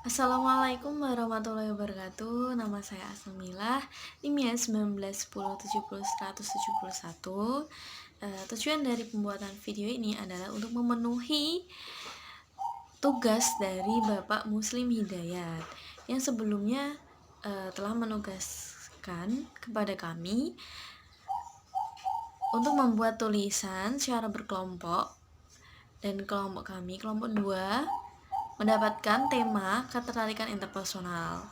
Assalamualaikum warahmatullahi wabarakatuh. Nama saya Asmilah, NIM-nya 1910700171. Tujuan dari pembuatan video ini adalah untuk memenuhi tugas dari Bapak Muslim Hidayat yang sebelumnya telah menugaskan kepada kami untuk membuat tulisan secara berkelompok, dan kelompok kami, kelompok 2, mendapatkan tema ketertarikan interpersonal.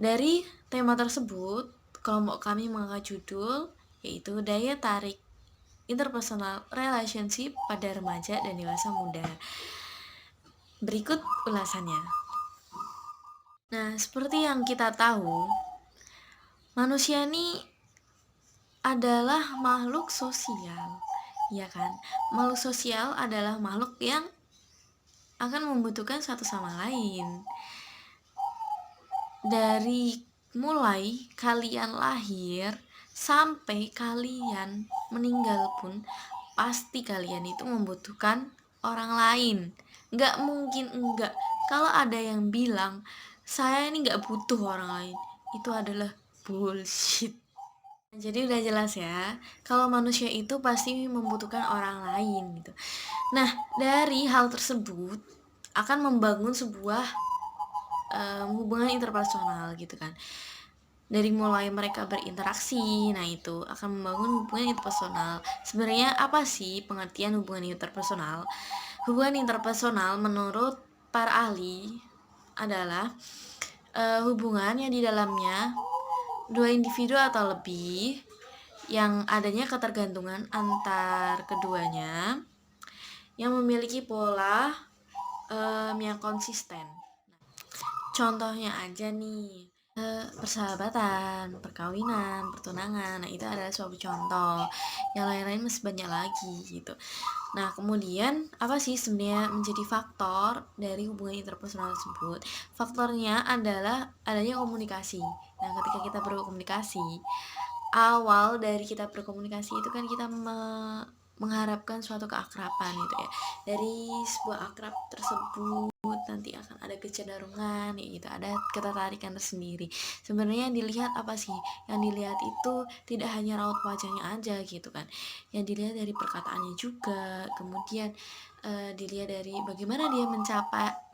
Dari tema tersebut, kelompok kami mengangkat judul yaitu daya tarik interpersonal relationship pada remaja dan dewasa muda. Berikut ulasannya. Nah, seperti yang kita tahu, manusia ini adalah makhluk sosial, ya kan? Makhluk sosial adalah makhluk yang akan membutuhkan satu sama lain. Dari mulai kalian lahir sampai kalian meninggal pun pasti kalian itu membutuhkan orang lain. Nggak mungkin enggak. Kalau ada yang bilang saya ini nggak butuh orang lain, itu adalah bullshit. Jadi udah jelas ya, kalau manusia itu pasti membutuhkan orang lain gitu. Nah, dari hal tersebut akan membangun sebuah hubungan interpersonal gitu kan. Dari mulai mereka berinteraksi, nah itu akan membangun hubungan interpersonal. Sebenarnya apa sih pengertian hubungan interpersonal? Hubungan interpersonal menurut para ahli adalah hubungan yang di dalamnya dua individu atau lebih yang adanya ketergantungan antar keduanya yang memiliki pola yang konsisten. Contohnya aja nih, persahabatan, perkawinan, pertunangan. Nah, itu adalah suatu contoh. Yang lain-lain masih banyak lagi gitu. Nah, kemudian apa sih sebenarnya menjadi faktor dari hubungan interpersonal tersebut? Faktornya adalah adanya komunikasi. Nah, ketika kita berkomunikasi, awal dari kita berkomunikasi itu kan kita mengharapkan suatu keakraban gitu ya. Dari sebuah akrab tersebut nanti akan ada kecenderungan ya gitu, ada ketertarikan tersendiri. Sebenarnya yang dilihat apa sih? Yang dilihat itu tidak hanya raut wajahnya aja gitu kan. Yang dilihat dari perkataannya juga, kemudian dilihat dari bagaimana dia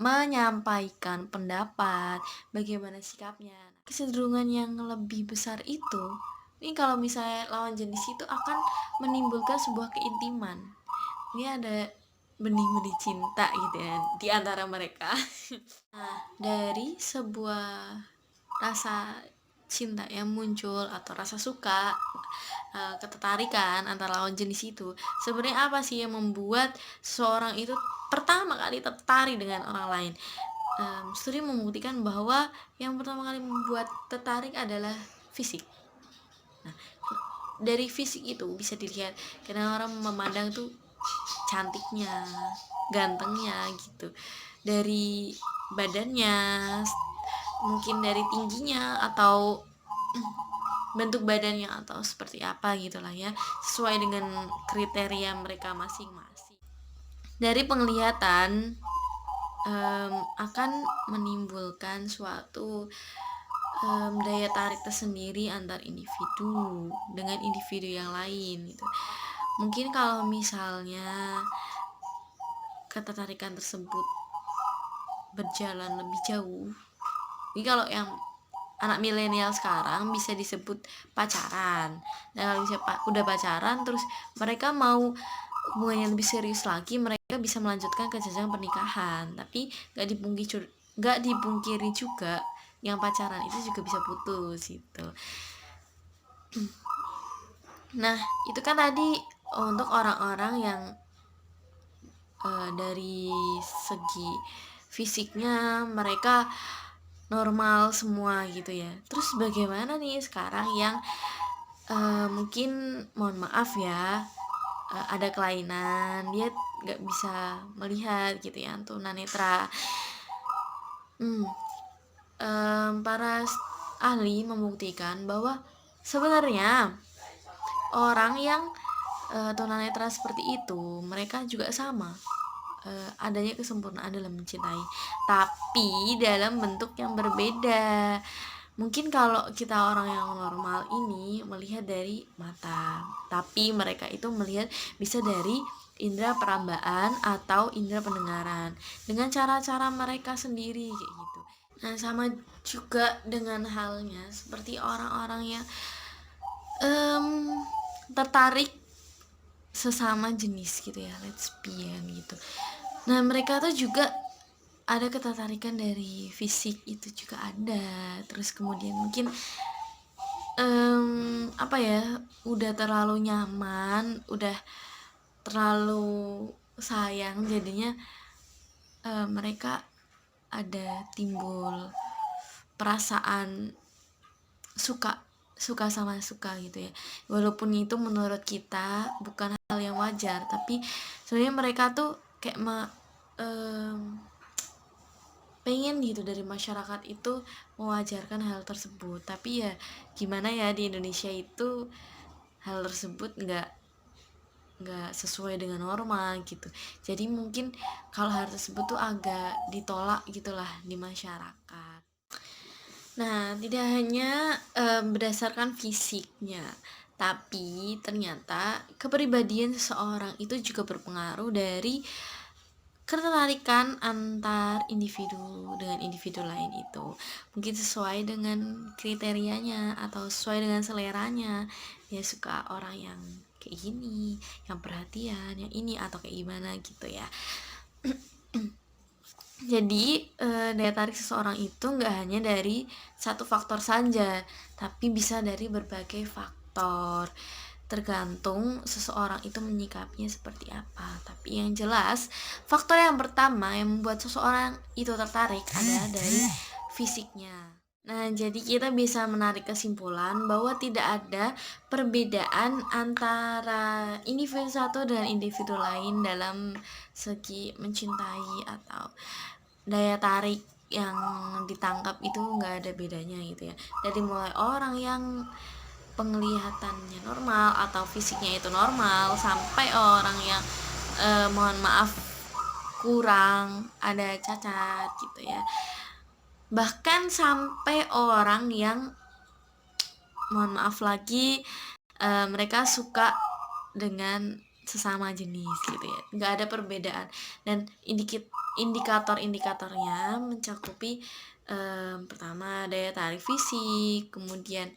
menyampaikan pendapat, bagaimana sikapnya. Kecenderungan yang lebih besar itu, ini kalau misalnya lawan jenis itu akan menimbulkan sebuah keintiman. Ini ada benih-benih cinta gitu ya di antara mereka. Nah, dari sebuah rasa cinta yang muncul atau rasa suka, ketertarikan antara lawan jenis itu, sebenarnya apa sih yang membuat seorang itu pertama kali tertarik dengan orang lain? Studi membuktikan bahwa yang pertama kali membuat tertarik adalah fisik. Nah, dari fisik itu bisa dilihat karena orang memandang tuh cantiknya, gantengnya gitu, dari badannya, mungkin dari tingginya atau bentuk badannya atau seperti apa gitulah ya, sesuai dengan kriteria mereka masing-masing. Dari penglihatan akan menimbulkan suatu daya tarik tersendiri antar individu dengan individu yang lain gitu. Mungkin kalau misalnya ketertarikan tersebut berjalan lebih jauh, ini kalau yang anak milenial sekarang bisa disebut pacaran. Nah, kalau bisa udah pacaran terus mereka mau hubungan yang lebih serius lagi, mereka bisa melanjutkan ke jenjang pernikahan. Tapi nggak dipungkiri juga yang pacaran itu juga bisa putus gitu. Nah, itu kan tadi untuk orang-orang yang dari segi fisiknya mereka normal semua gitu ya. Terus bagaimana nih sekarang yang mungkin mohon maaf ya, ada kelainan, dia nggak bisa melihat gitu ya, tunanetra. Para ahli membuktikan bahwa sebenarnya orang yang tunanetra seperti itu mereka juga sama adanya kesempurnaan dalam mencintai, tapi dalam bentuk yang berbeda. Mungkin kalau kita orang yang normal ini melihat dari mata, tapi mereka itu melihat bisa dari indera perabaan atau indera pendengaran dengan cara-cara mereka sendiri kayak gitu. Nah, sama juga dengan halnya seperti orang-orang yang tertarik sesama jenis gitu ya, lesbian gitu. Nah, mereka tuh juga ada ketertarikan dari fisik, itu juga ada. Terus kemudian mungkin apa ya, udah terlalu nyaman, udah terlalu sayang, jadinya mereka ada timbul perasaan suka suka sama suka gitu ya, walaupun itu menurut kita bukan hal yang wajar, tapi sebenarnya mereka tuh kayak pengen gitu dari masyarakat itu mewajarkan hal tersebut. Tapi ya gimana ya, di Indonesia itu hal tersebut nggak sesuai dengan norma gitu, jadi mungkin kalau hal tersebut tuh agak ditolak gitulah di masyarakat. Nah, tidak hanya berdasarkan fisiknya, tapi ternyata kepribadian seseorang itu juga berpengaruh dari ketertarikan antar individu dengan individu lain itu. Mungkin sesuai dengan kriterianya atau sesuai dengan seleranya. Dia suka orang yang kayak gini, yang perhatian, yang ini atau kayak gimana gitu ya. Jadi daya tarik seseorang itu nggak hanya dari satu faktor saja, tapi bisa dari berbagai faktor. Tergantung seseorang itu menyikapinya seperti apa. Tapi yang jelas, faktor yang pertama yang membuat seseorang itu tertarik adalah dari fisiknya. Nah, jadi kita bisa menarik kesimpulan bahwa tidak ada perbedaan antara individu satu dan individu lain dalam segi mencintai atau daya tarik yang ditangkap itu nggak ada bedanya gitu ya. Dari mulai orang yang penglihatannya normal atau fisiknya itu normal sampai orang yang mohon maaf kurang ada cacat gitu ya, bahkan sampai orang yang mohon maaf lagi mereka suka dengan sesama jenis gitu ya, nggak ada perbedaan. Dan indikator-indikatornya mencakupi pertama daya tarik fisik, kemudian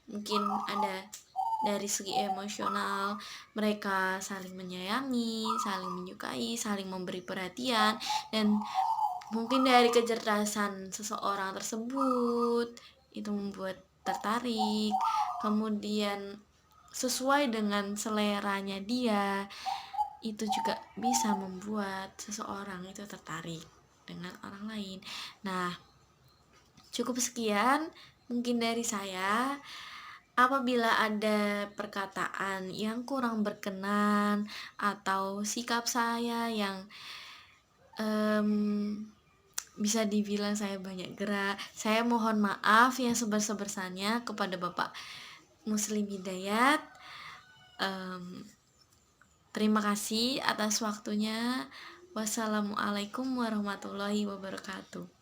mungkin ada dari segi emosional, mereka saling menyayangi, saling menyukai, saling memberi perhatian, dan mungkin dari kecerdasan seseorang tersebut itu membuat tertarik. Kemudian sesuai dengan seleranya dia, itu juga bisa membuat seseorang itu tertarik dengan orang lain. Nah, cukup sekian mungkin dari saya. Apabila ada perkataan yang kurang berkenan atau sikap saya yang bisa dibilang saya banyak gerak, saya mohon maaf yang sebesar-besarnya kepada Bapak Muslim Hidayat. Terima kasih atas waktunya. Wassalamualaikum warahmatullahi wabarakatuh.